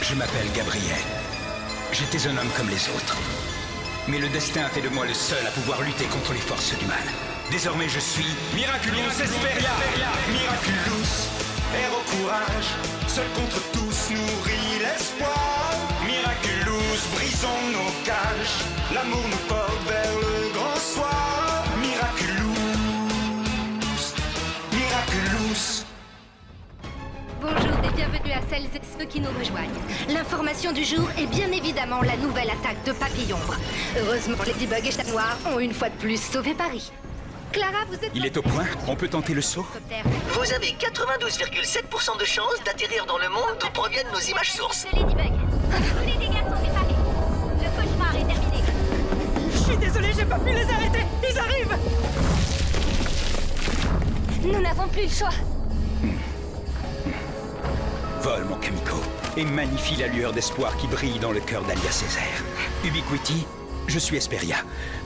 Je m'appelle Gabriel. J'étais un homme comme les autres. Mais le destin a fait de moi le seul à pouvoir lutter contre les forces du mal. Désormais je suis Miraculous Esperia. Miraculous, héros courage, seul contre tous nourrit l'espoir. Miraculous, brisons nos cages, l'amour nous porte vers le grand soir. Miraculous, Miraculous. Bonjour et bienvenue à celles et ceux qui nous rejoignent. L'information du jour est bien évidemment la nouvelle attaque de Papillombre. Heureusement, Ladybug et Chat Noir ont une fois de plus sauvé Paris. Clara, vous êtes... Il est au point, on peut tenter le saut. Vous avez 92,7% de chance d'atterrir dans le monde d'où proviennent nos images sources. De Ladybug. Tous les dégâts sont réparés. Le cauchemar est terminé. Je suis désolé, j'ai pas pu les arrêter. Ils arrivent. Nous n'avons plus le choix. Vole, mon Kamiko, et magnifie la lueur d'espoir qui brille dans le cœur d'Alia Césaire. Ubiquity, je suis Esperia.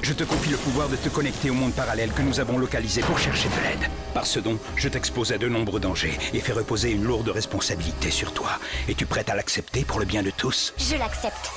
Je te confie le pouvoir de te connecter au monde parallèle que nous avons localisé pour chercher de l'aide. Par ce don, je t'expose à de nombreux dangers et fais reposer une lourde responsabilité sur toi. Es-tu prête à l'accepter pour le bien de tous? Je l'accepte.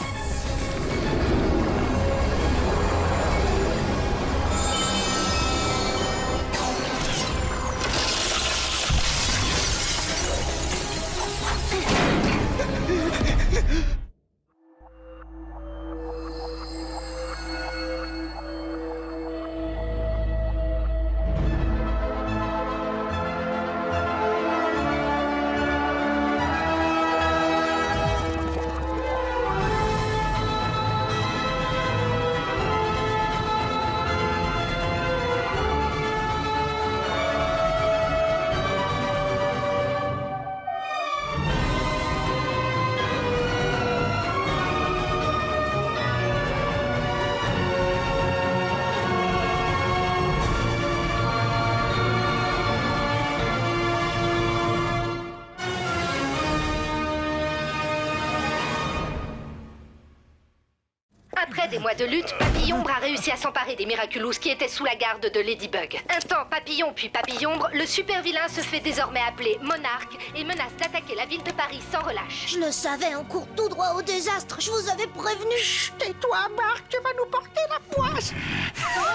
Après des mois de lutte, Papillombre a réussi à s'emparer des Miraculous qui étaient sous la garde de Ladybug. Un temps Papillon puis Papillombre, le super vilain se fait désormais appeler Monarque et menace d'attaquer la ville de Paris sans relâche. Je le savais, on court tout droit au désastre. Je vous avais prévenu. Chut, tais-toi, Marc, tu vas nous porter la poisse.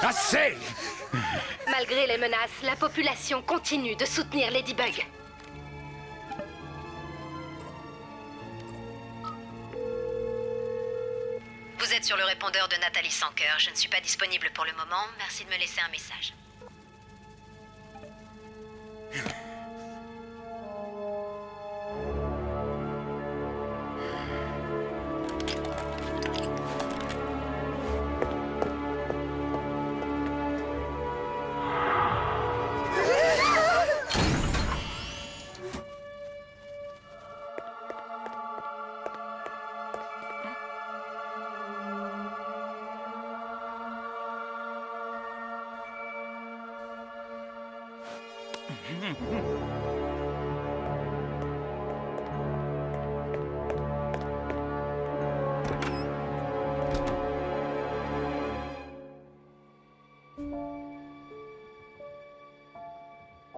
Assez! Malgré les menaces, la population continue de soutenir Ladybug. Vous êtes sur le répondeur de Nathalie Sancoeur. Je ne suis pas disponible pour le moment. Merci de me laisser un message.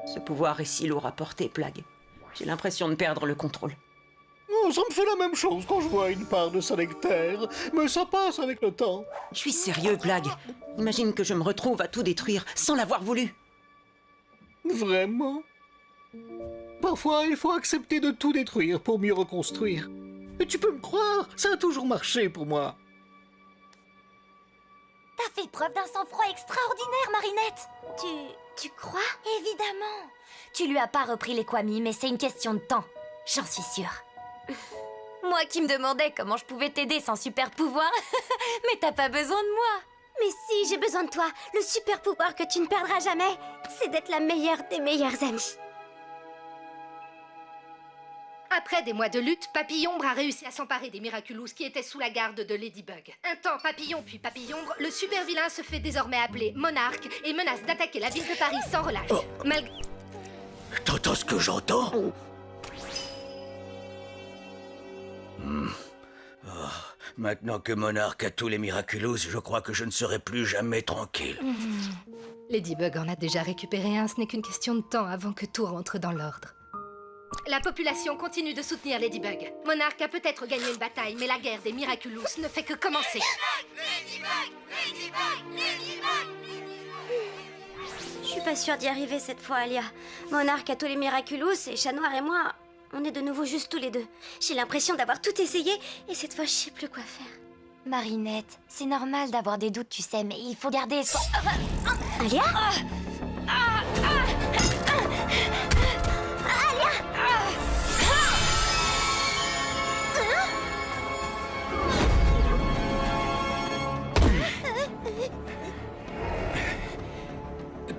Ce pouvoir est si lourd à porter, Plague. J'ai l'impression de perdre le contrôle. Oh, ça me fait la même chose quand je vois une part de sa nectaire, mais ça passe avec le temps. Je suis sérieux, Plague. Imagine que je me retrouve à tout détruire sans l'avoir voulu. Vraiment? Parfois, il faut accepter de tout détruire pour mieux reconstruire. Et tu peux me croire, ça a toujours marché pour moi. T'as fait preuve d'un sang-froid extraordinaire, Marinette. Tu crois? Évidemment. Tu lui as pas repris les Kwami, mais c'est une question de temps. J'en suis sûre. Moi qui me demandais comment je pouvais t'aider sans super pouvoir. Mais t'as pas besoin de moi. Mais si, j'ai besoin de toi. Le super pouvoir que tu ne perdras jamais, c'est d'être la meilleure des meilleures amies. Après des mois de lutte, Papillombre a réussi à s'emparer des Miraculous qui étaient sous la garde de Ladybug. Un temps Papillon puis Papillombre, le super vilain se fait désormais appeler Monarque et menace d'attaquer la ville de Paris sans relâche. T'entends ce que j'entends? Maintenant que Monarque a tous les Miraculous, je crois que je ne serai plus jamais tranquille. Ladybug en a déjà récupéré un, ce n'est qu'une question de temps avant que tout rentre dans l'ordre. La population continue de soutenir Ladybug. Monarch a peut-être gagné une bataille, mais la guerre des Miraculous ne fait que commencer. Je suis pas sûre d'y arriver cette fois, Alia. Monarch a tous les Miraculous et Chat Noir et moi, on est de nouveau juste tous les deux. J'ai l'impression d'avoir tout essayé et cette fois, je sais plus quoi faire. Marinette, c'est normal d'avoir des doutes, tu sais, mais il faut garder espoir. Alia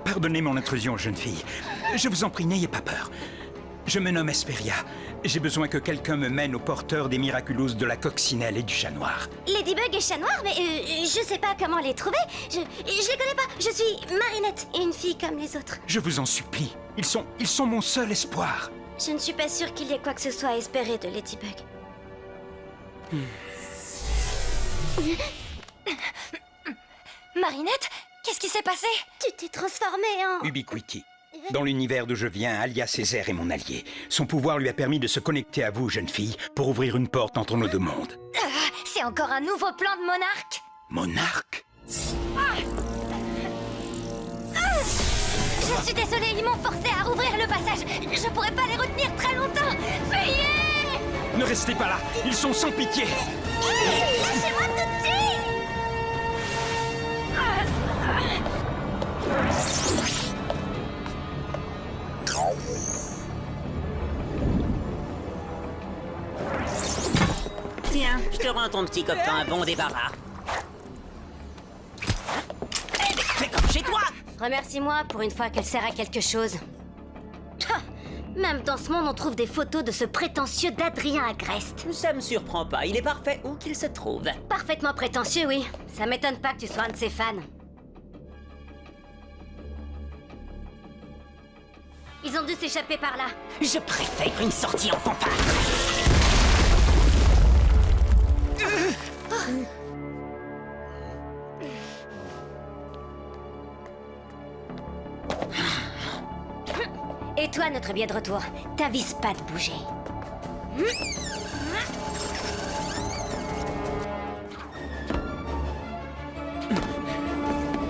Pardonnez mon intrusion, jeune fille. Je vous en prie, n'ayez pas peur. Je me nomme Hesperia. J'ai besoin que quelqu'un me mène au porteur des Miraculous de la Coccinelle et du Chat Noir. Ladybug et Chat Noir, mais je sais pas comment les trouver. Je les connais pas. Je suis Marinette, une fille comme les autres. Je vous en supplie. Ils sont mon seul espoir. Je ne suis pas sûre qu'il y ait quoi que ce soit à espérer de Ladybug. Marinette, qu'est-ce qui s'est passé? Tu t'es transformée en... Ubiquity. Dans l'univers d'où je viens, Alia Césaire est mon allié. Son pouvoir lui a permis de se connecter à vous, jeune fille, pour ouvrir une porte entre nos deux mondes. C'est encore un nouveau plan de Monarch? Monarque? Je suis désolée, ils m'ont forcé à rouvrir le passage. Je pourrais pas les retenir très longtemps. Veillez! Ne restez pas là, ils sont sans pitié. Lâchez-moi tout de suite! Tiens, je te rends ton petit copain un bon débarras. Fais comme chez toi! Remercie-moi pour une fois qu'elle sert à quelque chose. Ah, même dans ce monde, on trouve des photos de ce prétentieux d'Adrien Agreste. Ça me surprend pas, il est parfait où qu'il se trouve. Parfaitement prétentieux, oui. Ça m'étonne pas que tu sois un de ses fans. Ils ont dû s'échapper par là. Je préfère une sortie en fanfare. Et toi, notre billet de retour, t'avises pas de bouger.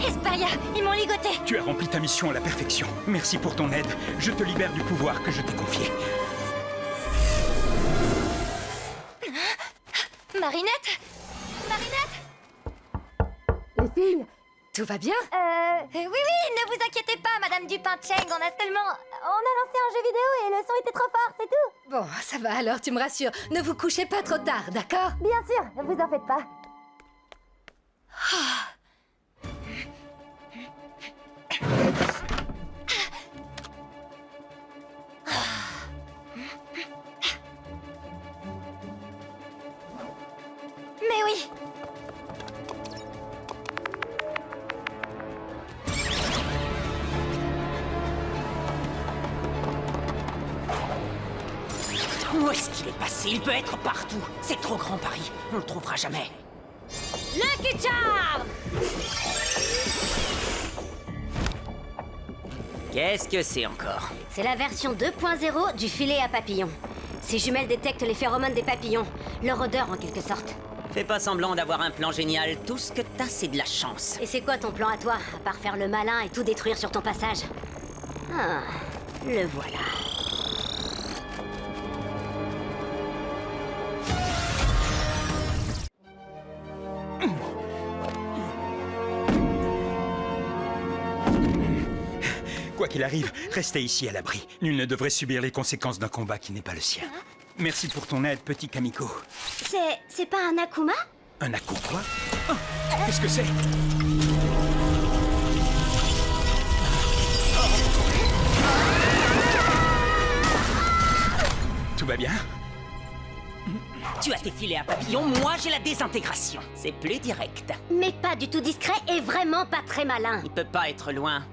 Hesperia, ils m'ont ligoté. Tu as rempli ta mission à la perfection. Merci pour ton aide. Je te libère du pouvoir que je t'ai confié. Marinette? Marinette? Les filles, tout va bien? Oui, ne vous inquiétez pas, Madame Dupin-Cheng, on a lancé un jeu vidéo et le son était trop fort, c'est tout. Bon, ça va alors, tu me rassures. Ne vous couchez pas trop tard, d'accord? Bien sûr, ne vous en faites pas. Mais oui. Où est-ce qu'il est passé? Il peut être partout. C'est trop grand Paris. On le trouvera jamais. Lucky Charm! Qu'est-ce que c'est encore? C'est la version 2.0 du filet à papillons. Ces jumelles détectent les phéromones des papillons, leur odeur en quelque sorte. Fais pas semblant d'avoir un plan génial. Tout ce que t'as, c'est de la chance. Et c'est quoi ton plan à toi, à part faire le malin et tout détruire sur ton passage? Ah, le voilà. Quoi qu'il arrive, restez ici à l'abri. Nul ne devrait subir les conséquences d'un combat qui n'est pas le sien. Merci pour ton aide, petit Kamiko. C'est pas un Akuma? Un Aku quoi? Oh, qu'est-ce que c'est? Tout va bien? Tu as tes filets à papillons, moi j'ai la désintégration. C'est plus direct. Mais pas du tout discret et vraiment pas très malin. Il peut pas être loin.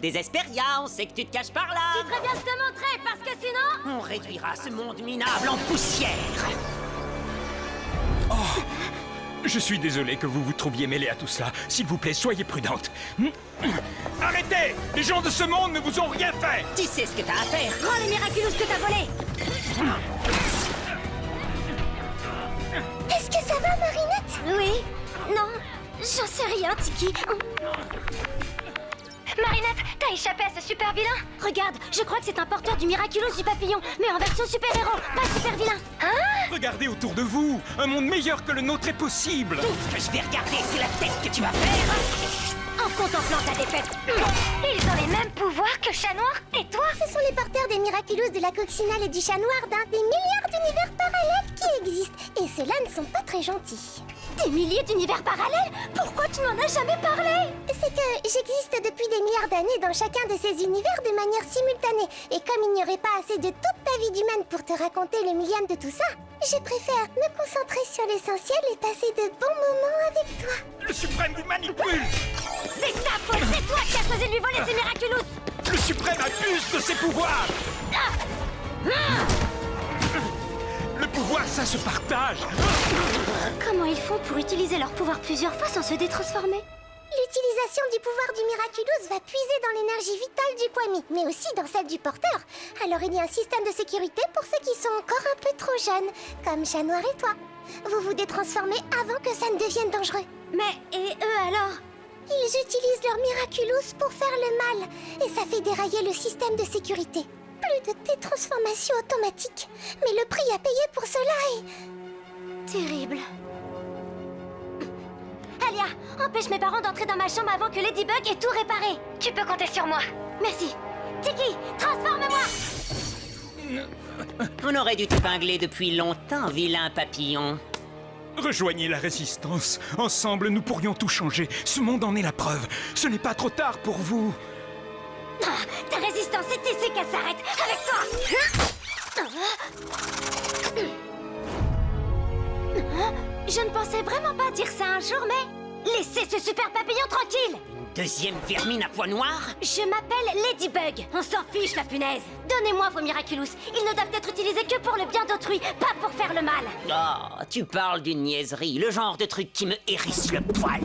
Des Hesperia, on sait que tu te caches par là. Tu ferais bien de te montrer parce que sinon... On réduira ce monde minable en poussière. Oh, je suis désolé que vous vous trouviez mêlé à tout cela. S'il vous plaît, soyez prudente. Arrêtez! Les gens de ce monde ne vous ont rien fait! Tu sais ce que t'as à faire. Rends les Miraculous que t'as volés. Est-ce que ça va, Marinette? Oui. Non, j'en sais rien, Tiki. Marinette, t'as échappé à ce super vilain? Regarde, je crois que c'est un porteur du Miraculous du papillon, mais en version super-héros, pas super vilain. Hein? Regardez autour de vous. Un monde meilleur que le nôtre est possible. Tout ce que je vais regarder, c'est la tête que tu vas faire. En contemplant ta défaite. Ils ont les mêmes pouvoirs que Chat Noir. Et toi? Ce sont les porteurs des Miraculous de la coccinelle et du chat noir d'un des milliards d'univers parallèles qui existent. Et ceux-là ne sont pas très gentils. Des milliers d'univers parallèles? Pourquoi tu n'en as jamais parlé? C'est que j'existe depuis des milliards d'années dans chacun de ces univers de manière simultanée. Et comme il n'y aurait pas assez de toute ta vie d'humaine pour te raconter le millième de tout ça, je préfère me concentrer sur l'essentiel et passer de bons moments avec toi. Le suprême lui manipule. C'est ta faute, c'est toi qui as choisi de lui voler ses Miraculous. Le suprême abuse de ses pouvoirs. Le pouvoir, ça se partage. Comment ils font pour utiliser leur pouvoir plusieurs fois sans se détransformer? L'utilisation du pouvoir du Miraculous va puiser dans l'énergie vitale du Kwami, mais aussi dans celle du porteur. Alors il y a un système de sécurité pour ceux qui sont encore un peu trop jeunes, comme Chat Noir et toi. Vous vous détransformez avant que ça ne devienne dangereux. Mais, et eux alors? Ils utilisent leur Miraculous pour faire le mal, et ça fait dérailler le système de sécurité. Plus de détransformation automatique. Mais le prix à payer pour cela est... Terrible. Alia, empêche mes parents d'entrer dans ma chambre avant que Ladybug ait tout réparé. Tu peux compter sur moi. Merci. Tiki, transforme-moi. On aurait dû t'épingler depuis longtemps, vilain papillon. Rejoignez la résistance. Ensemble, nous pourrions tout changer. Ce monde en est la preuve. Ce n'est pas trop tard pour vous. Ah, ta résistance, c'est ici qu'elle s'arrête. Avec toi. Je ne pensais vraiment pas dire ça un jour, mais... Laissez ce super papillon tranquille. Deuxième vermine à pois noir. Je m'appelle Ladybug. On s'en fiche, la punaise. Donnez-moi vos Miraculous. Ils ne doivent être utilisés que pour le bien d'autrui, pas pour faire le mal. Oh, tu parles d'une niaiserie, le genre de truc qui me hérisse le poil.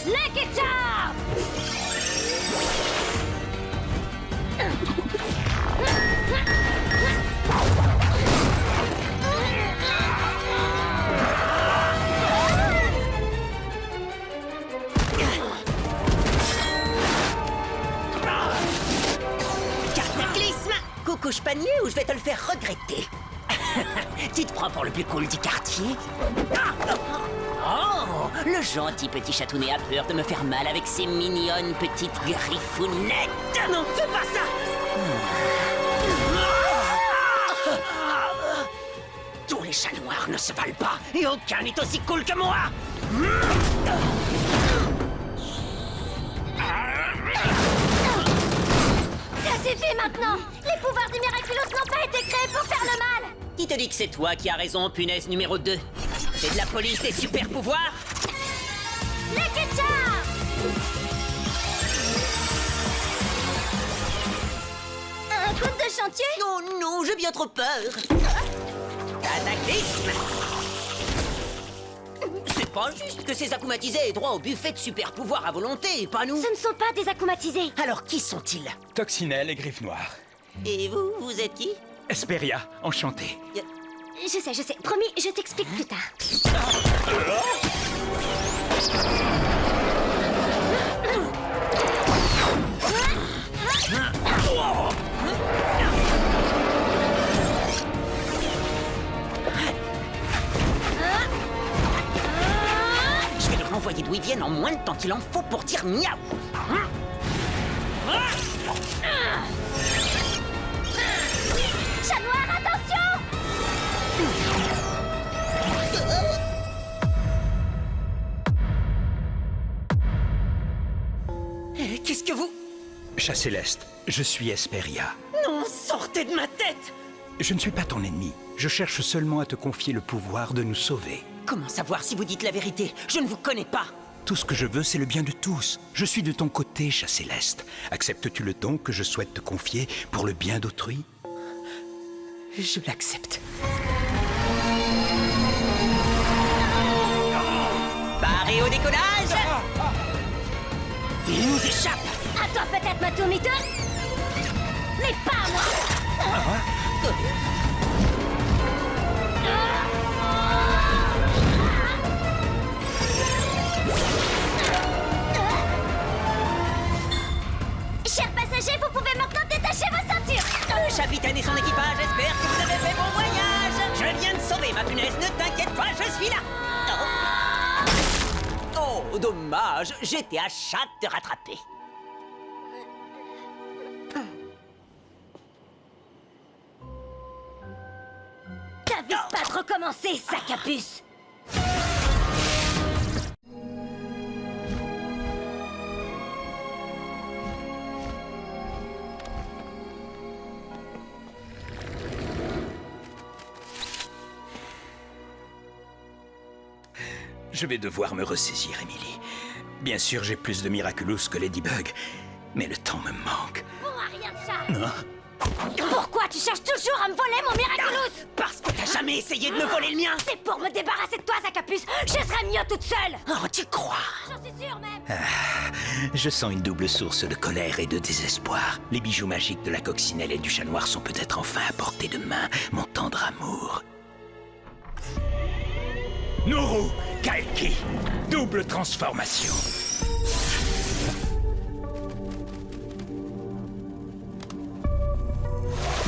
Le ketchup! Cataclysme! Coucouche panier ou je vais te le faire regretter. Tu te prends pour le plus cool du quartier? Oh, le gentil petit chatounet a peur de me faire mal avec ses mignonnes petites griffounettes. Non, fais pas ça! Tous les chats noirs ne se valent pas, et aucun n'est aussi cool que moi! Ça suffit maintenant! Les pouvoirs du Miraculous n'ont pas été créés pour faire le mal! Qui te dit que c'est toi qui as raison, punaise numéro 2? C'est de la police des super pouvoirs? Le ketchup! Un coup de chantier? Oh non, j'ai bien trop peur. Cataclysme! C'est pas juste que ces akumatisés aient droit au buffet de super pouvoirs à volonté, pas nous. Ce ne sont pas des akumatisés. Alors qui sont-ils? Toxinelle et Griffe Noire. Et vous, vous êtes qui? Esperia, enchanté. Je sais. Promis, je t'explique plus tard. Je vais les renvoyer d'où ils viennent en moins de temps qu'il en faut pour dire miaou. Chat Noir, attention! Qu'est-ce que vous... Chat Céleste, je suis Esperia. Non, sortez de ma tête! Je ne suis pas ton ennemi. Je cherche seulement à te confier le pouvoir de nous sauver. Comment savoir si vous dites la vérité? Je ne vous connais pas. Tout ce que je veux, c'est le bien de tous. Je suis de ton côté, chat céleste. Acceptes-tu le don que je souhaite te confier pour le bien d'autrui? Je l'accepte. Paré au décollage! Il nous échappe! À toi peut-être, Matomito? Mais pas moi! Chers passagers, vous pouvez maintenant détacher vos ceintures! Le capitaine et son équipage espèrent que vous avez fait bon voyage! Je viens de sauver ma punaise, ne t'inquiète pas, je suis là! Oh, dommage, j'étais à chatte de te rattraper. T'avises pas de recommencer, sac à puce! Je vais devoir me ressaisir, Emily. Bien sûr, j'ai plus de Miraculous que Ladybug, mais le temps me manque. Bon à rien de ça! Pourquoi tu cherches toujours à me voler mon Miraculous? Parce que t'as jamais essayé de me voler le mien! C'est pour me débarrasser de toi, sac à puce! Je serais mieux toute seule! Oh, tu crois? J'en suis sûre même! Je sens une double source de colère et de désespoir. Les bijoux magiques de la coccinelle et du chat noir sont peut-être enfin à portée de main, mon tendre amour. Nuru Kalki, double transformation.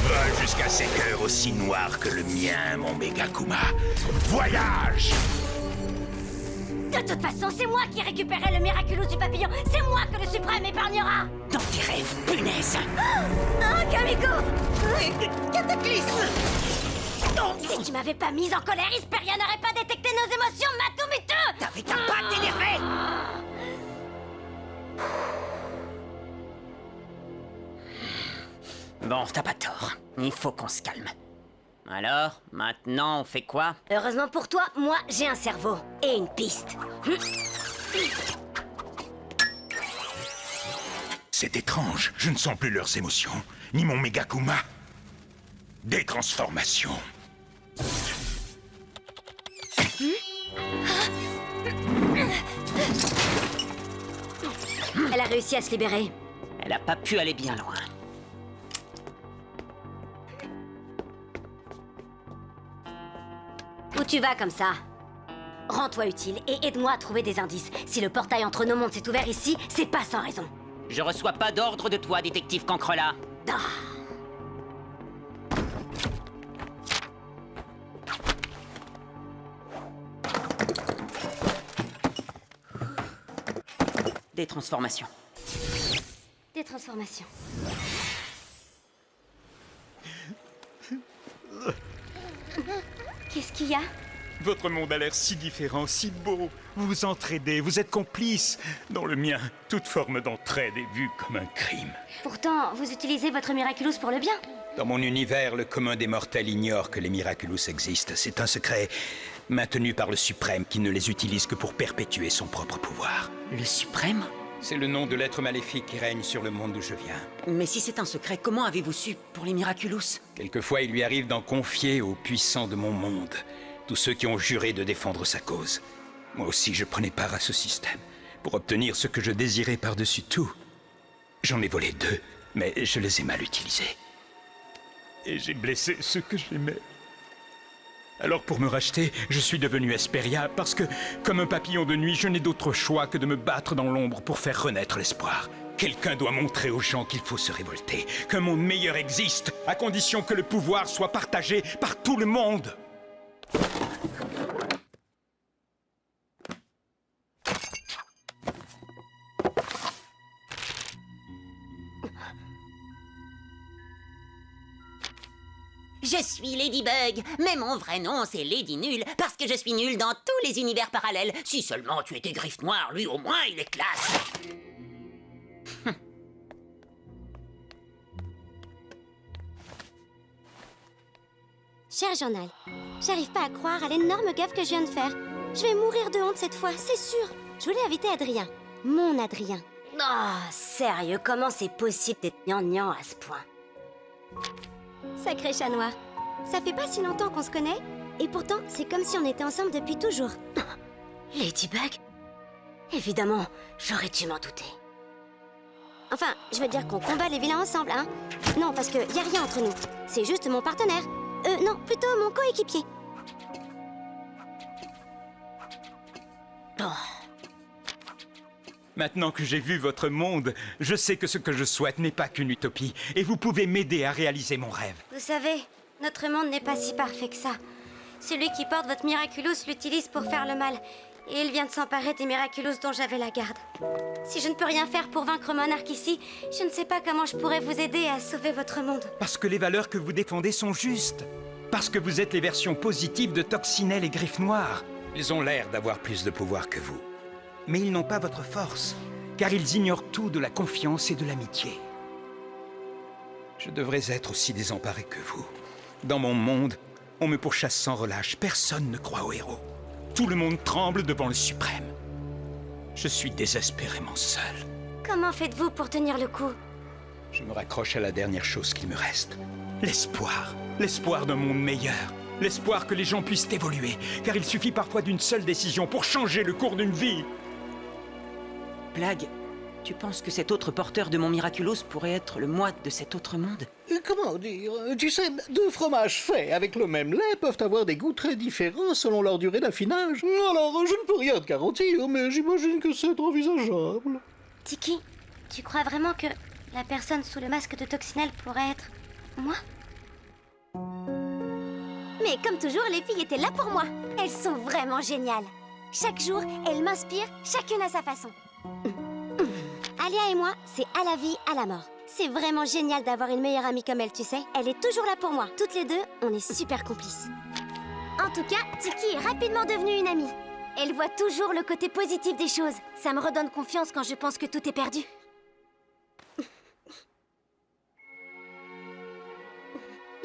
Vole jusqu'à ces cœurs aussi noirs que le mien, mon Megakuma. Voyage! De toute façon, c'est moi qui récupérerai le Miraculous du papillon! C'est moi que le Suprême épargnera! Dans tes rêves, punaise! Oh, Kamiko! Cataclysme! Si tu m'avais pas mise en colère, Hesperia n'aurait pas détecté nos émotions, Matomito! T'avais qu'à pas t'énerver! Bon, t'as pas tort. Il faut qu'on se calme. Alors, maintenant, on fait quoi? Heureusement pour toi, moi, j'ai un cerveau. Et une piste. C'est étrange, je ne sens plus leurs émotions, ni mon Megakuma. Des transformations. Elle a réussi à se libérer. Elle a pas pu aller bien loin. Où tu vas comme ça? Rends-toi utile et aide-moi à trouver des indices. Si le portail entre nos mondes s'est ouvert ici, c'est pas sans raison. Je reçois pas d'ordre de toi, détective Cancrela. Ah. Des transformations. Des transformations. Qu'est-ce qu'il y a? Votre monde a l'air si différent, si beau. Vous vous entraidez, vous êtes complices. Dans le mien, toute forme d'entraide est vue comme un crime. Pourtant, vous utilisez votre Miraculous pour le bien. Dans mon univers, le commun des mortels ignore que les Miraculous existent. C'est un secret maintenu par le Suprême qui ne les utilise que pour perpétuer son propre pouvoir. Le Suprême? C'est le nom de l'être maléfique qui règne sur le monde d'où je viens. Mais si c'est un secret, comment avez-vous su pour les Miraculous? Quelquefois, il lui arrive d'en confier aux puissants de mon monde. Tous ceux qui ont juré de défendre sa cause. Moi aussi, je prenais part à ce système pour obtenir ce que je désirais par-dessus tout. J'en ai volé 2, mais je les ai mal utilisés. Et j'ai blessé ceux que j'aimais. Alors pour me racheter, je suis devenu Hesperia parce que, comme un papillon de nuit, je n'ai d'autre choix que de me battre dans l'ombre pour faire renaître l'espoir. Quelqu'un doit montrer aux gens qu'il faut se révolter, qu'un monde meilleur existe, à condition que le pouvoir soit partagé par tout le monde. Je suis Ladybug, mais mon vrai nom c'est Lady Nulle, parce que je suis nulle dans tous les univers parallèles. Si seulement tu étais Griffe Noire, lui au moins il est classe. Cher journal, j'arrive pas à croire à l'énorme gaffe que je viens de faire. Je vais mourir de honte cette fois, c'est sûr. Je voulais inviter Adrien. Mon Adrien. Oh, sérieux, comment c'est possible d'être gnangnan à ce point? Sacré chat noir. Ça fait pas si longtemps qu'on se connaît, et pourtant, c'est comme si on était ensemble depuis toujours. Ladybug? Évidemment, j'aurais dû m'en douter. Enfin, je veux dire qu'on combat les vilains ensemble, hein? Non, parce que y a rien entre nous. C'est juste mon partenaire. Non, plutôt mon coéquipier. Maintenant que j'ai vu votre monde, je sais que ce que je souhaite n'est pas qu'une utopie, et vous pouvez m'aider à réaliser mon rêve. Vous savez, notre monde n'est pas si parfait que ça. Celui qui porte votre Miraculous l'utilise pour faire le mal. Et il vient de s'emparer des Miraculous dont j'avais la garde. Si je ne peux rien faire pour vaincre Monarque ici, je ne sais pas comment je pourrais vous aider à sauver votre monde. Parce que les valeurs que vous défendez sont justes. Parce que vous êtes les versions positives de Toxinelle et Griffe Noire. Ils ont l'air d'avoir plus de pouvoir que vous. Mais ils n'ont pas votre force, car ils ignorent tout de la confiance et de l'amitié. Je devrais être aussi désemparé que vous. Dans mon monde, on me pourchasse sans relâche. Personne ne croit aux héros. Tout le monde tremble devant le suprême. Je suis désespérément seul. Comment faites-vous pour tenir le coup? Je me raccroche à la dernière chose qui me reste. L'espoir. L'espoir d'un monde meilleur. L'espoir que les gens puissent évoluer. Car il suffit parfois d'une seule décision pour changer le cours d'une vie. Plagg, tu penses que cet autre porteur de mon Miraculous pourrait être le moi de cet autre monde? Comment dire? Tu sais, deux fromages faits avec le même lait peuvent avoir des goûts très différents selon leur durée d'affinage. Alors, je ne peux rien te garantir, mais j'imagine que c'est envisageable. Tiki, tu crois vraiment que la personne sous le masque de Toxinelle pourrait être moi? Mais comme toujours, les filles étaient là pour moi. Elles sont vraiment géniales. Chaque jour, elles m'inspirent, chacune à sa façon. Alia et moi, c'est à la vie, à la mort. C'est vraiment génial d'avoir une meilleure amie comme elle, tu sais. Elle est toujours là pour moi. Toutes les deux, on est super complices. En tout cas, Tiki est rapidement devenue une amie. Elle voit toujours le côté positif des choses. Ça me redonne confiance quand je pense que tout est perdu.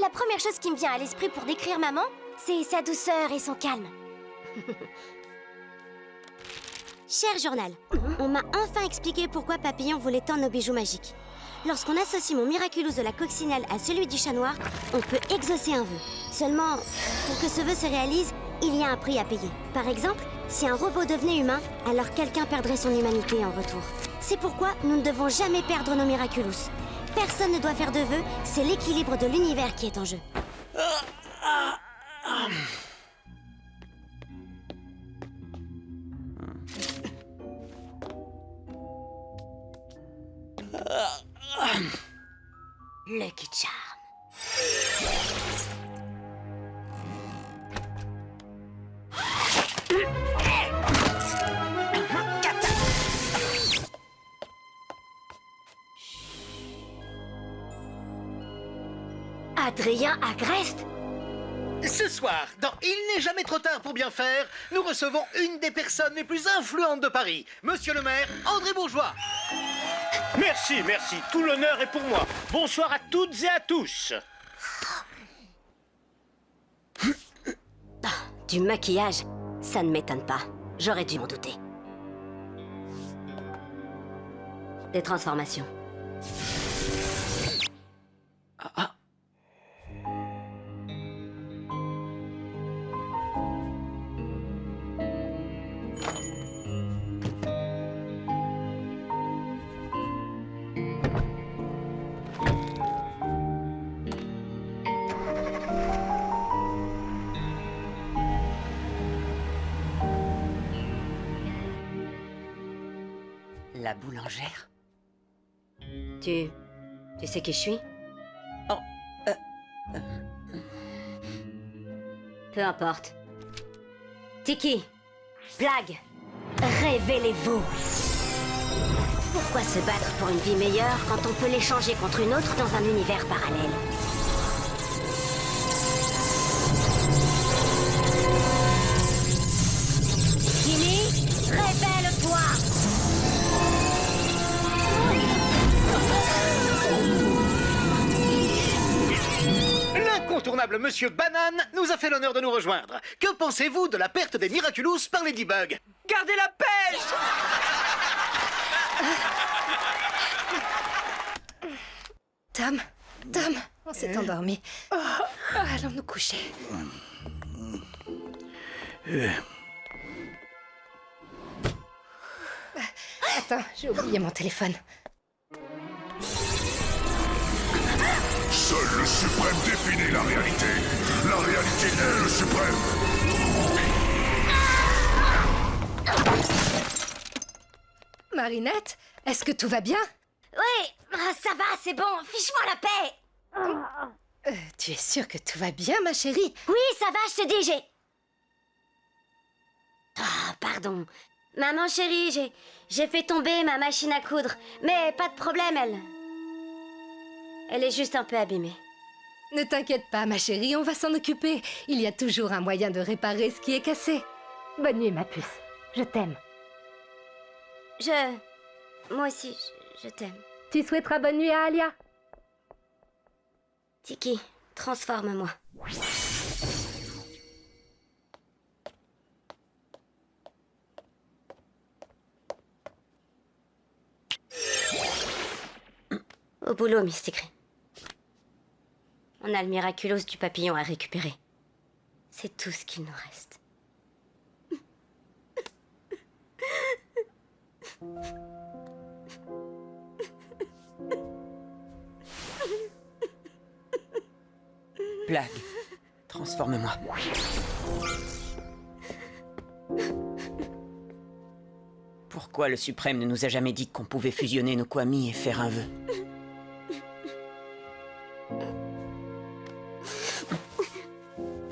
La première chose qui me vient à l'esprit pour décrire maman, c'est sa douceur et son calme. Cher journal, on m'a enfin expliqué pourquoi Papillon voulait tant nos bijoux magiques. Lorsqu'on associe mon Miraculous de la coccinelle à celui du chat noir, on peut exaucer un vœu. Seulement, pour que ce vœu se réalise, il y a un prix à payer. Par exemple, si un robot devenait humain, alors quelqu'un perdrait son humanité en retour. C'est pourquoi nous ne devons jamais perdre nos Miraculous. Personne ne doit faire de vœux, c'est l'équilibre de l'univers qui est en jeu. Lucky Charm. Adrien Agreste? Ce soir, dans Il n'est jamais trop tard pour bien faire, nous recevons une des personnes les plus influentes de Paris, Monsieur le maire André Bourgeois. Merci, merci. Tout l'honneur est pour moi. Bonsoir à toutes et à tous. Du maquillage, ça ne m'étonne pas. J'aurais dû m'en douter. Des transformations. La boulangère? Tu sais qui je suis? Oh, Peu importe. Tiki, Plagg, révélez-vous. Pourquoi se battre pour une vie meilleure quand on peut l'échanger contre une autre dans un univers parallèle? Ginny, révèle-toi! L'incontournable Monsieur Banane nous a fait l'honneur de nous rejoindre. Que pensez-vous de la perte des Miraculous par Ladybug? Gardez la pêche! Tom, on s'est endormi. Allons nous coucher. Attends, j'ai oublié mon téléphone. Seul le suprême définit la réalité. La réalité est le suprême. Marinette, est-ce que tout va bien? Oui, ça va, c'est bon, fiche-moi la paix. Tu es sûre que tout va bien, ma chérie? Oui, ça va, je te dis, j'ai... Ah, pardon. Maman chérie, j'ai fait tomber ma machine à coudre. Mais pas de problème, elle est juste un peu abîmée. Ne t'inquiète pas, ma chérie, on va s'en occuper. Il y a toujours un moyen de réparer ce qui est cassé. Bonne nuit, ma puce. Je t'aime. Moi aussi, je t'aime. Tu souhaiteras bonne nuit à Alia? Tiki, transforme-moi. Au boulot, Mysticry. On a le miraculos du papillon à récupérer. C'est tout ce qu'il nous reste. Plague, transforme-moi. Pourquoi le Suprême ne nous a jamais dit qu'on pouvait fusionner nos Kwami et faire un vœu?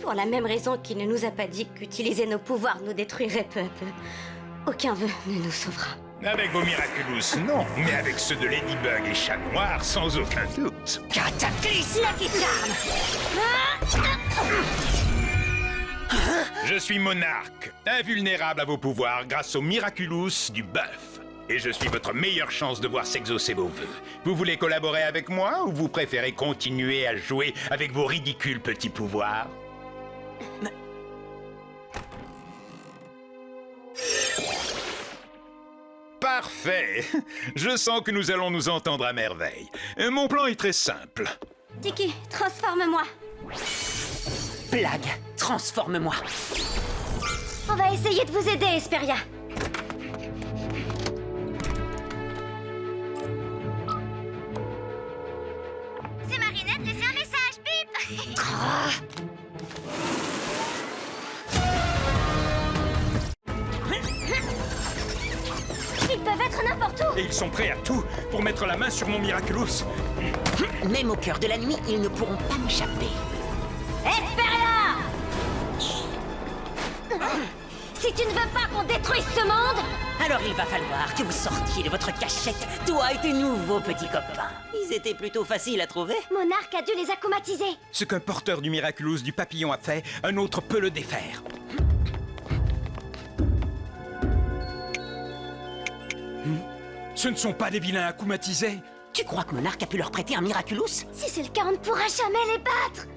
Pour la même raison qu'il ne nous a pas dit qu'utiliser nos pouvoirs nous détruirait peu à peu. Aucun vœu ne nous sauvera. Avec vos Miraculous, non. Mais avec ceux de Ladybug et Chat Noir, sans aucun doute. Cataclysme Lucky Charm. Je suis monarque, invulnérable à vos pouvoirs grâce au Miraculous du bœuf. Et je suis votre meilleure chance de voir s'exaucer vos vœux. Vous voulez collaborer avec moi ou vous préférez continuer à jouer avec vos ridicules petits pouvoirs? Parfait. Je sens que nous allons nous entendre à merveille. Mon plan est très simple. Tiki, transforme-moi. Plague, transforme-moi. On va essayer de vous aider, Hesperia. C'est Marinette, laissez un message, bip. Ils peuvent être n'importe où. Et ils sont prêts à tout pour mettre la main sur mon Miraculous. Même au cœur de la nuit, ils ne pourront pas m'échapper. Hesperia! Si tu ne veux pas qu'on détruise ce monde... Alors il va falloir que vous sortiez de votre cachette, toi et tes nouveaux petits copains. Ils étaient plutôt faciles à trouver. Monarque a dû les acclimatiser. Ce qu'un porteur du Miraculous du papillon a fait, un autre peut le défaire. Ce ne sont pas des vilains acclimatisés. Tu crois que Monarque a pu leur prêter un Miraculous? Si c'est le cas, on ne pourra jamais les battre.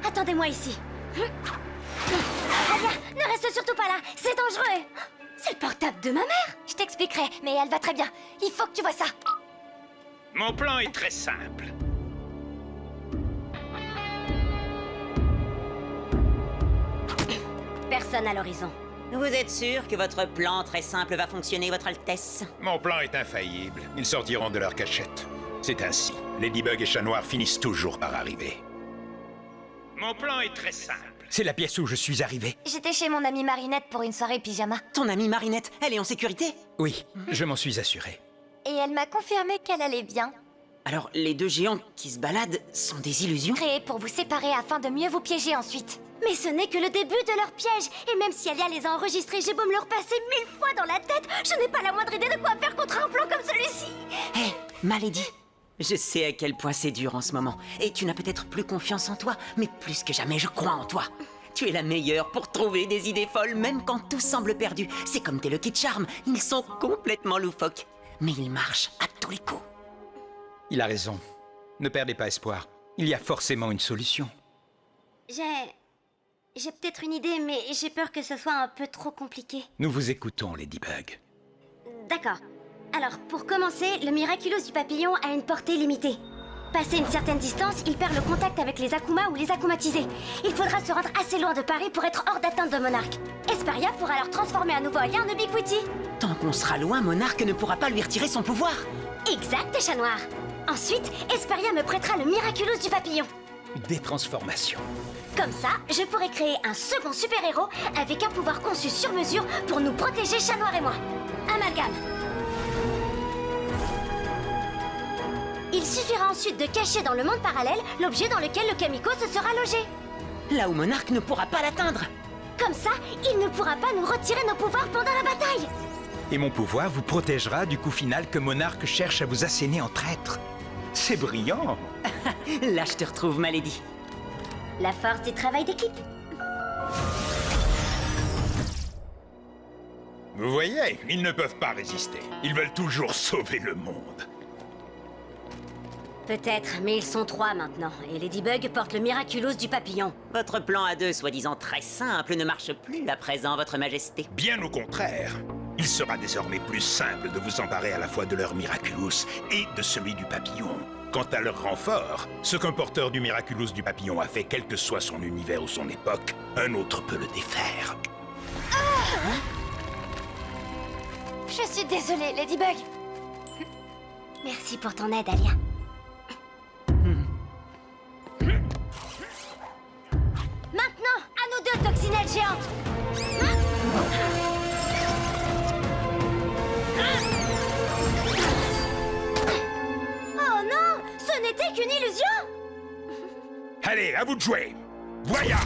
Attendez-moi ici. Alia, ne reste surtout pas là, c'est dangereux. C'est le portable de ma mère. Je t'expliquerai, mais elle va très bien. Il faut que tu vois ça. Mon plan est très simple. Personne à l'horizon. Vous êtes sûr que votre plan très simple va fonctionner, Votre Altesse? Mon plan est infaillible. Ils sortiront de leur cachette. C'est ainsi. Ladybug et Chat Noir finissent toujours par arriver. Mon plan est très simple. C'est la pièce où je suis arrivé. J'étais chez mon amie Marinette pour une soirée pyjama. Ton amie Marinette, elle est en sécurité? Oui, je m'en suis assuré. Et elle m'a confirmé qu'elle allait bien. Alors, les deux géants qui se baladent sont des illusions? Créées pour vous séparer afin de mieux vous piéger ensuite. Mais ce n'est que le début de leur piège. Et même si Alia les a enregistrés, j'ai beau me leur passer 1000 fois dans la tête, je n'ai pas la moindre idée de quoi faire contre un plan comme celui-ci. Hé, Malady, Je sais à quel point c'est dur en ce moment. Et tu n'as peut-être plus confiance en toi, mais plus que jamais, je crois en toi. Tu es la meilleure pour trouver des idées folles, même quand tout semble perdu. C'est comme tes Lucky Charms, ils sont complètement loufoques. Mais ils marchent à tous les coups. Il a raison. Ne perdez pas espoir. Il y a forcément une solution. J'ai peut-être une idée, mais j'ai peur que ce soit un peu trop compliqué. Nous vous écoutons, Ladybug. D'accord. Alors, pour commencer, le Miraculous du papillon a une portée limitée. Passé une certaine distance, il perd le contact avec les Akuma ou les Akumatisés. Il faudra se rendre assez loin de Paris pour être hors d'atteinte de Monarch. Esperia pourra alors transformer un nouveau alien en Ubiquity. Tant qu'on sera loin, Monarch ne pourra pas lui retirer son pouvoir. Exact, chat noir. Ensuite, Esperia me prêtera le Miraculous du papillon. Des transformations. Comme ça, je pourrai créer un second super-héros avec un pouvoir conçu sur mesure pour nous protéger, chat noir et moi. Amalgame. Il suffira ensuite de cacher dans le monde parallèle l'objet dans lequel le Kamiko se sera logé. Là où Monarch ne pourra pas l'atteindre. Comme ça, il ne pourra pas nous retirer nos pouvoirs pendant la bataille. Et mon pouvoir vous protégera du coup final que Monarch cherche à vous asséner en traître. C'est brillant. Là, je te retrouve, ma lady. La force du travail d'équipe. Vous voyez, ils ne peuvent pas résister. Ils veulent toujours sauver le monde. Peut-être, mais ils sont 3 maintenant, et Ladybug porte le Miraculous du papillon. Votre plan à 2, soi-disant très simple, ne marche plus à présent, votre majesté. Bien au contraire. Il sera désormais plus simple de vous emparer à la fois de leur Miraculous et de celui du papillon. Quant à leur renfort, ce qu'un porteur du Miraculous du papillon a fait, quel que soit son univers ou son époque, un autre peut le défaire. Je suis désolée, Ladybug. Merci pour ton aide, Alia. Maintenant, à nous 2, coccinelles géantes. Oh non, ce n'était qu'une illusion. Allez, à vous de jouer. Voyage.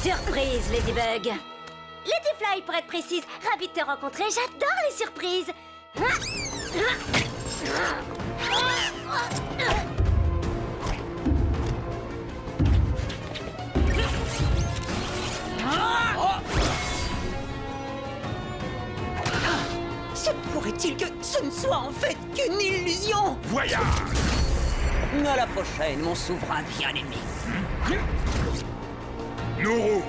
Surprise, Ladybug. Ladyfly, pour être précise. Ravie de te rencontrer, j'adore les surprises. Se pourrait-il que ce ne soit en fait qu'une illusion? Voyage. À la prochaine, mon souverain bien-aimé. Nourou,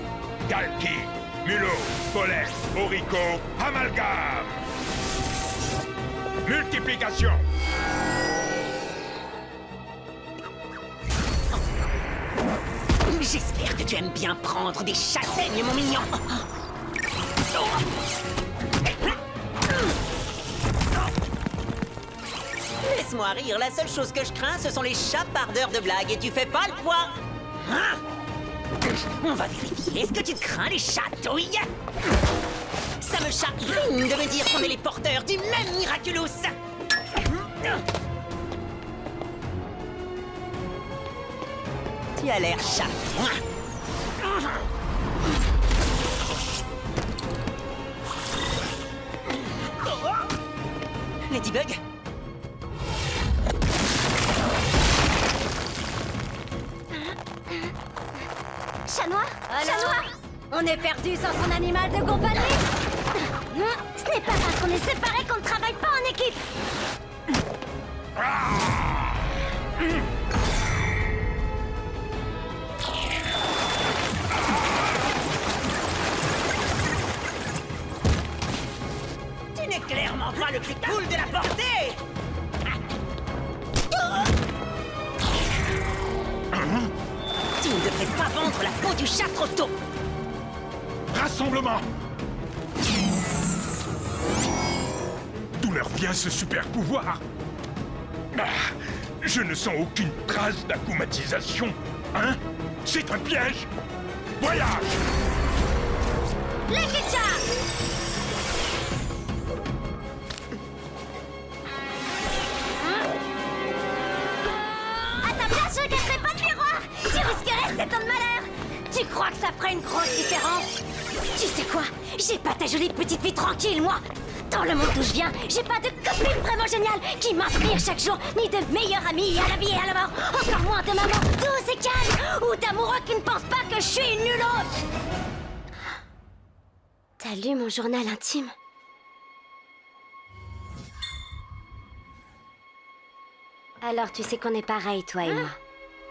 Galki, Mulot, Polek, Orico, Amalgame. Multiplication. J'espère que tu aimes bien prendre des châtaignes, mon mignon. Laisse-moi rire, la seule chose que je crains, ce sont les chapardeurs de blagues, et tu fais pas le poids. Hein? On va vérifier, est-ce que tu crains les chatouilles? Ça me chagrine de me dire qu'on est les porteurs du même Miraculous. Tu as l'air chat. Ladybug? Chat noir? Chat noir? On est perdu sans son animal de compagnie? Ce n'est pas parce qu'on est séparés qu'on ne travaille pas en équipe. Tu n'es clairement pas le plus cool de la portée. Tu ne devrais pas vendre la peau du chat trop tôt. Rassemblement. D'où leur vient ce super pouvoir? Je ne sens aucune trace d'akumatisation. Hein? C'est un piège. Voyage. Les Kitcha! À ta place, je gâterai pas de miroir! Tu risquerais 7 ans de malheur! Tu crois que ça ferait une grosse différence? Tu sais quoi? J'ai pas ta jolie petite vie tranquille, moi! Dans le monde d'où je viens, j'ai pas de copine vraiment géniale qui m'inspire chaque jour, ni de meilleure amie à la vie et à la mort, encore moins de maman douce et calme, ou d'amoureux qui ne pense pas que je suis une nulle autre! T'as lu mon journal intime? Alors tu sais qu'on est pareil, toi et moi.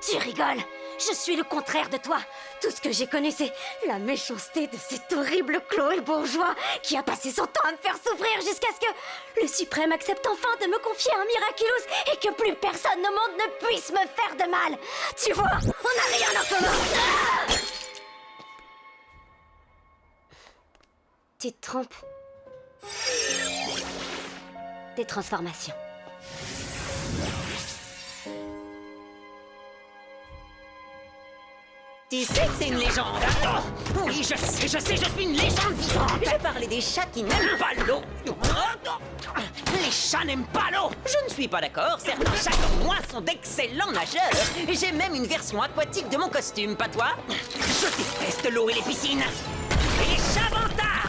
Tu rigoles? Je suis le contraire de toi. Tout ce que j'ai connu, c'est la méchanceté de cet horrible Chloé bourgeois qui a passé son temps à me faire souffrir jusqu'à ce que le suprême accepte enfin de me confier un Miraculous et que plus personne au monde ne puisse me faire de mal. Tu vois, on n'a rien en commun. Tu te trompes. Des transformations. Tu sais que c'est une légende. Oh, oui, je sais, je suis une légende vivante. Je parlais des chats qui n'aiment pas l'eau. Les chats n'aiment pas l'eau. Je ne suis pas d'accord. Certains chats comme moi sont d'excellents nageurs. J'ai même une version aquatique de mon costume, pas toi? Je déteste l'eau et les piscines. Et les chavantards.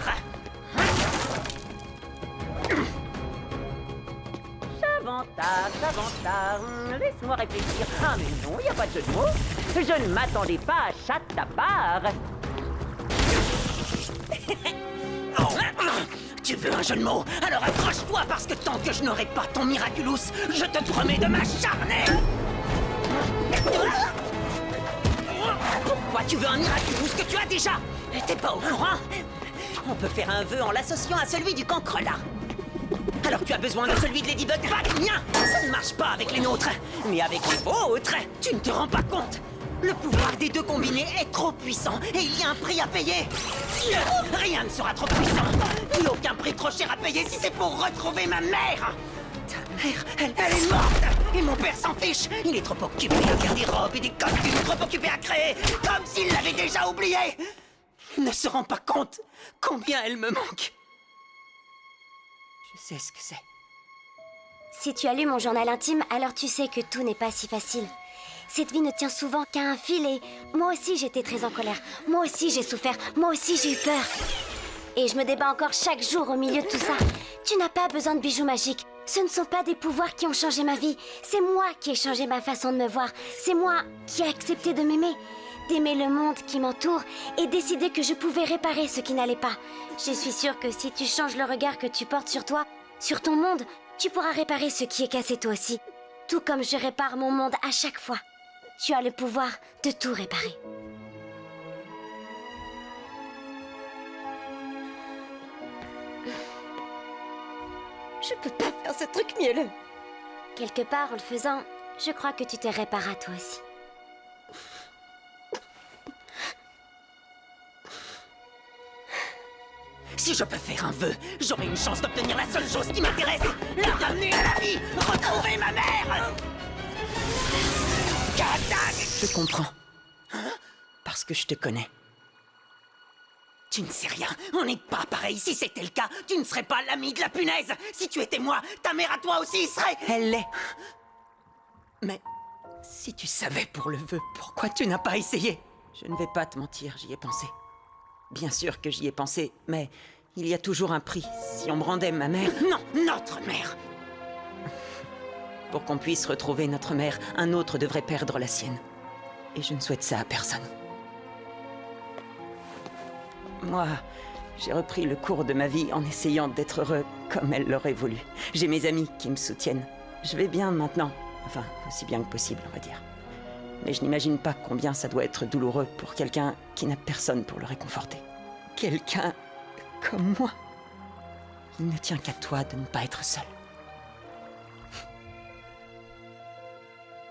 Chavantards, laisse-moi réfléchir. Ah mais non, il n'y a pas de jeu de mots. Je ne m'attendais pas à chat de ta part. Tu veux un jeu de mots? Alors accroche-toi parce que tant que je n'aurai pas ton Miraculous, je te promets de m'acharner. Pourquoi tu veux un Miraculous que tu as déjà? T'es pas au courant? On peut faire un vœu en l'associant à celui du cancrelat. Alors tu as besoin de celui de Ladybug, pas du mien. Ça ne marche pas avec les nôtres. Mais avec les vôtres, tu ne te rends pas compte. Le pouvoir des deux combinés est trop puissant et il y a un prix à payer. Rien ne sera trop puissant. Ni aucun prix trop cher à payer si c'est pour retrouver ma mère. Ta mère, elle est morte. Et mon père s'en fiche. Il est trop occupé à faire des robes et des costumes, trop occupé à créer, comme s'il l'avait déjà oublié. Il ne se rend pas compte combien elle me manque. Je sais ce que c'est. Si tu as lu mon journal intime, alors tu sais que tout n'est pas si facile. Cette vie ne tient souvent qu'à un fil et moi aussi j'étais très en colère. Moi aussi j'ai souffert. Moi aussi j'ai eu peur. Et je me débat encore chaque jour au milieu de tout ça. Tu n'as pas besoin de bijoux magiques. Ce ne sont pas des pouvoirs qui ont changé ma vie. C'est moi qui ai changé ma façon de me voir. C'est moi qui ai accepté de m'aimer. D'aimer le monde qui m'entoure et décider que je pouvais réparer ce qui n'allait pas. Je suis sûre que si tu changes le regard que tu portes sur toi, sur ton monde, tu pourras réparer ce qui est cassé toi aussi. Tout comme je répare mon monde à chaque fois. Tu as le pouvoir de tout réparer. Je peux pas faire ce truc mielleux. Quelque part, en le faisant, je crois que tu te réparas toi aussi. Si je peux faire un vœu, j'aurai une chance d'obtenir la seule chose qui m'intéresse, la ramener à la vie, retrouver ma mère. Je comprends. Parce que je te connais. Tu ne sais rien, on n'est pas pareil. Si c'était le cas, tu ne serais pas l'ami de la punaise. Si tu étais moi, ta mère à toi aussi serait... Elle l'est. Mais si tu savais pour le vœu, pourquoi tu n'as pas essayé? Je ne vais pas te mentir, j'y ai pensé. Bien sûr que j'y ai pensé, mais il y a toujours un prix. Si on me rendait ma mère... Non, notre mère! Pour qu'on puisse retrouver notre mère, un autre devrait perdre la sienne. Et je ne souhaite ça à personne. Moi, j'ai repris le cours de ma vie en essayant d'être heureux comme elle l'aurait voulu. J'ai mes amis qui me soutiennent. Je vais bien maintenant. Enfin, aussi bien que possible, on va dire. Mais je n'imagine pas combien ça doit être douloureux pour quelqu'un qui n'a personne pour le réconforter. Quelqu'un comme moi. Il ne tient qu'à toi de ne pas être seul.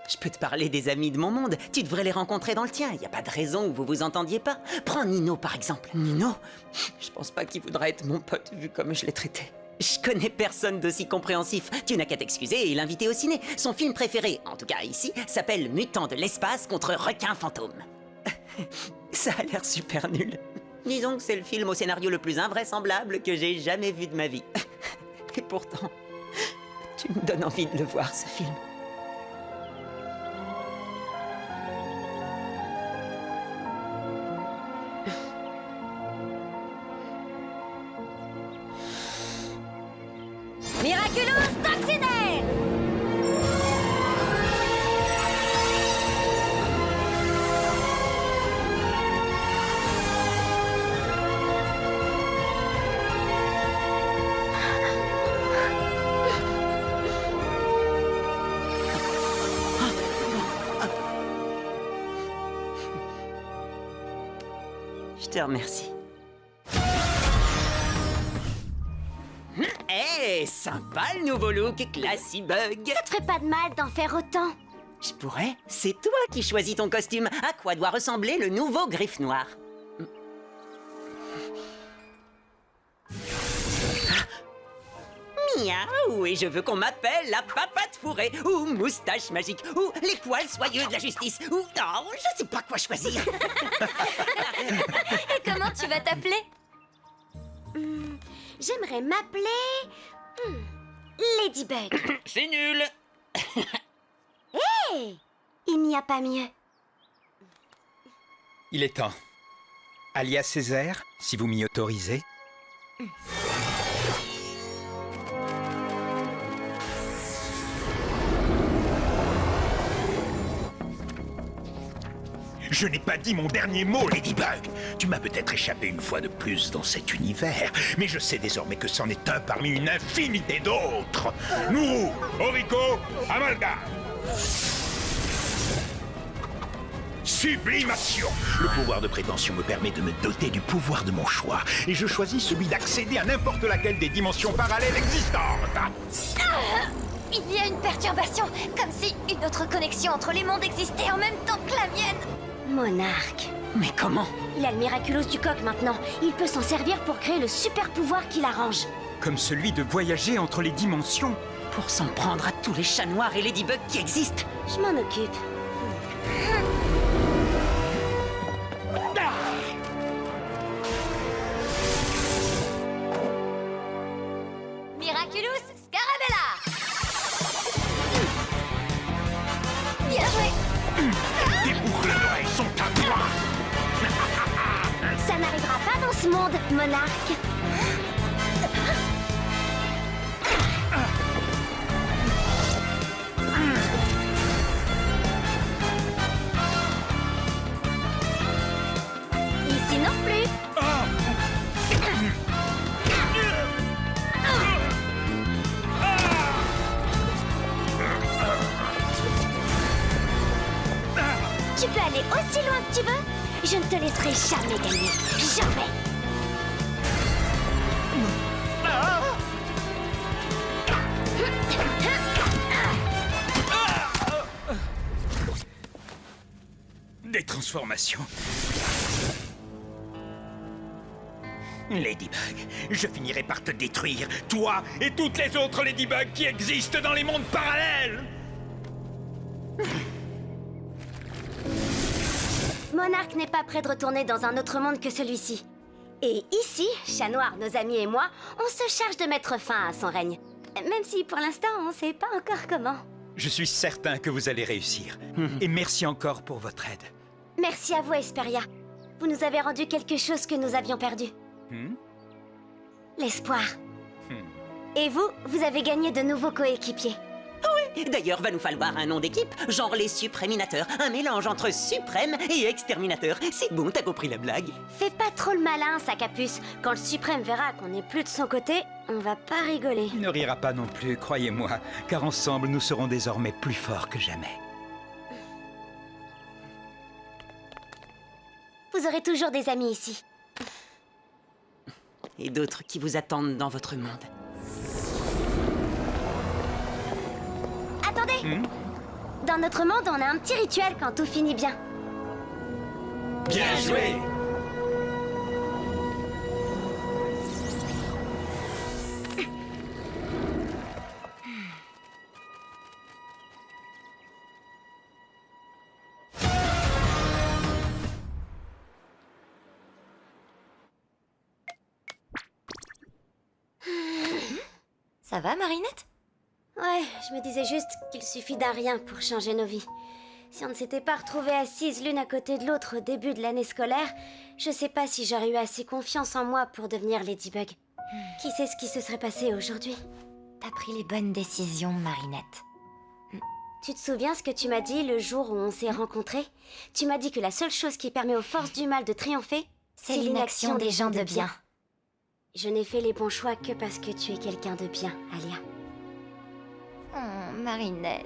Je peux te parler des amis de mon monde. Tu devrais les rencontrer dans le tien. Il n'y a pas de raison que vous vous entendiez pas. Prends Nino, par exemple. Nino? Je pense pas qu'il voudra être mon pote, vu comme je l'ai traité. Je connais personne d'aussi compréhensif. Tu n'as qu'à t'excuser et l'inviter au ciné. Son film préféré, en tout cas ici, s'appelle Mutant de l'espace contre requin fantôme. Ça a l'air super nul. Disons que c'est le film au scénario le plus invraisemblable que j'ai jamais vu de ma vie. Et pourtant, tu me donnes envie de le voir, ce film. Miraculous Toxinaire! te remercie. Eh, sympa le nouveau look, Classy Bug. Ça te ferait pas de mal d'en faire autant? Je pourrais. C'est toi qui choisis ton costume. À quoi doit ressembler le nouveau Griffe Noir? Miaou, et je veux qu'on m'appelle la papate fourrée, ou moustache magique, ou les poils soyeux de la justice, ou... Oh, je sais pas quoi choisir. Et comment tu vas t'appeler? J'aimerais m'appeler... Ladybug. C'est nul. Hé! Il n'y a pas mieux. Il est temps. Alias Césaire, si vous m'y autorisez. Je n'ai pas dit mon dernier mot, Ladybug. Tu m'as peut-être échappé une fois de plus dans cet univers, mais je sais désormais que c'en est un parmi une infinité d'autres. Nous, Orico, Amalgame. Sublimation. Le pouvoir de prétention me permet de me doter du pouvoir de mon choix, et je choisis celui d'accéder à n'importe laquelle des dimensions parallèles existantes. Il y a une perturbation, comme si une autre connexion entre les mondes existait en même temps que la mienne. Monarque. Mais comment? Il a le Miraculous du coq maintenant. Il peut s'en servir pour créer le super pouvoir qui l'arrange. Comme celui de voyager entre les dimensions. Pour s'en prendre à tous les chats noirs et Ladybug qui existent. Je m'en occupe. Miraculous Scarabella. Bien joué. Tes boucles d'oreilles sont à moi. Ça n'arrivera pas dans ce monde, monarque. Ici non plus. Tu peux aller aussi loin que tu veux. Je ne te laisserai jamais gagner. Jamais. Des transformations. Ladybug, je finirai par te détruire, toi et toutes les autres Ladybugs qui existent dans les mondes parallèles. Monarque n'est pas prêt de retourner dans un autre monde que celui-ci. Et ici, Chat Noir, nos amis et moi, on se charge de mettre fin à son règne. Même si pour l'instant, on sait pas encore comment. Je suis certain que vous allez réussir. Et merci encore pour votre aide. Merci à vous, Hesperia. Vous nous avez rendu quelque chose que nous avions perdu. L'espoir. Et vous, vous avez gagné de nouveaux coéquipiers. Oui, d'ailleurs, va nous falloir un nom d'équipe, genre les Supréminateurs, un mélange entre Suprême et Exterminateur. C'est bon, t'as compris la blague? Fais pas trop le malin, Sacapuce. Quand le Suprême verra qu'on n'est plus de son côté, on va pas rigoler. Il ne rira pas non plus, croyez-moi, car ensemble nous serons désormais plus forts que jamais. Vous aurez toujours des amis ici. Et d'autres qui vous attendent dans votre monde. Attendez! Dans notre monde, on a un petit rituel quand tout finit bien. Bien joué! Ça va, Marinette? Ouais, je me disais juste qu'il suffit d'un rien pour changer nos vies. Si on ne s'était pas retrouvées assises l'une à côté de l'autre au début de l'année scolaire, je sais pas si j'aurais eu assez confiance en moi pour devenir Ladybug. Qui sait ce qui se serait passé aujourd'hui? T'as pris les bonnes décisions, Marinette. Tu te souviens ce que tu m'as dit le jour où on s'est rencontrés? Tu m'as dit que la seule chose qui permet aux forces du mal de triompher, C'est l'inaction des gens de bien. Je n'ai fait les bons choix que parce que tu es quelqu'un de bien, Alia. Oh, Marinette.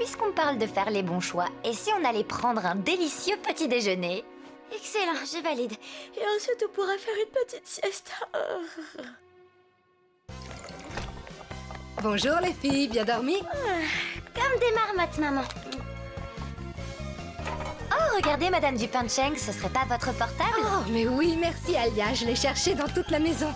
puisqu'on parle de faire les bons choix, et si on allait prendre un délicieux petit déjeuner? Excellent, je valide. Et ensuite, on pourra faire une petite sieste. Bonjour les filles, bien dormi? Comme des marmottes, maman. Oh, regardez, Madame Dupain-Cheng, ce serait pas votre portable? Oh, mais oui, merci Alia, je l'ai cherché dans toute la maison.